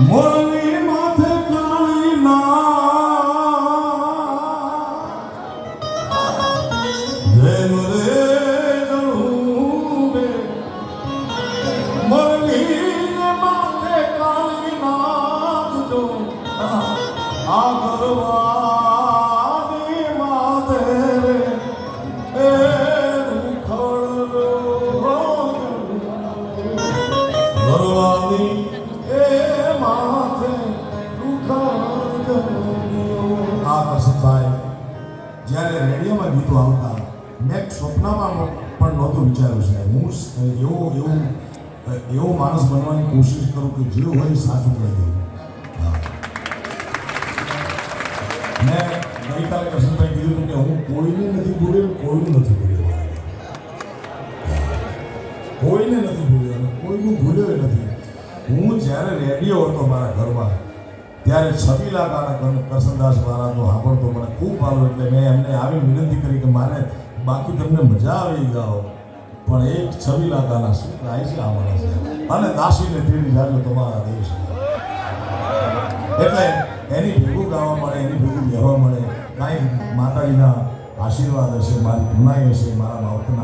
મોરની માથે કાળી જય મરે જણું બે મોરલીને માથે કાળી નાખજો આ ગરવાની માથે રે એ ખડરો ગરવાની એ માથે આ કરશનભાઈ જ્યારે રેડિયોમાં ગીતો આવતા મેં સ્વપ્નમાં પણ નહોતું વિચાર્યું છે હું એવો માણસ બનવાની કોશિશ કરું કે જે હોય સાચું કહી દઉં. મેં ગઈકાલે કરશનભાઈ કીધું કે હું કોઈને નથી ભૂલ્યો, કોઈનું નથી ભૂલ્યો, કોઈને નથી ભૂલ્યો અને કોઈનું ભૂલ્યો નથી. હું જ્યારે રેડિયો હતો મારા ઘરમાં ત્યારે છબીલા ગાના કરશનદાસ મહારાજનો સાંભળતો મને ખૂબ ભાવ્યો. એટલે મેં એમને આવીને વિનંતી કરી કે મારે બાકી તમને મજા આવી ગાઓ પણ એક છબીલા ગાના શું ગાય છે આ માણસ અને દાસીને તેડી જાજો તમારા દેશ. એટલે એની ભેગું ગાવા મળે, એની ભેગું બેહવા મળે, કાંઈ માતાજીના આશીર્વાદ હશે, મારી પુનાઈ હશે, મારા બાપના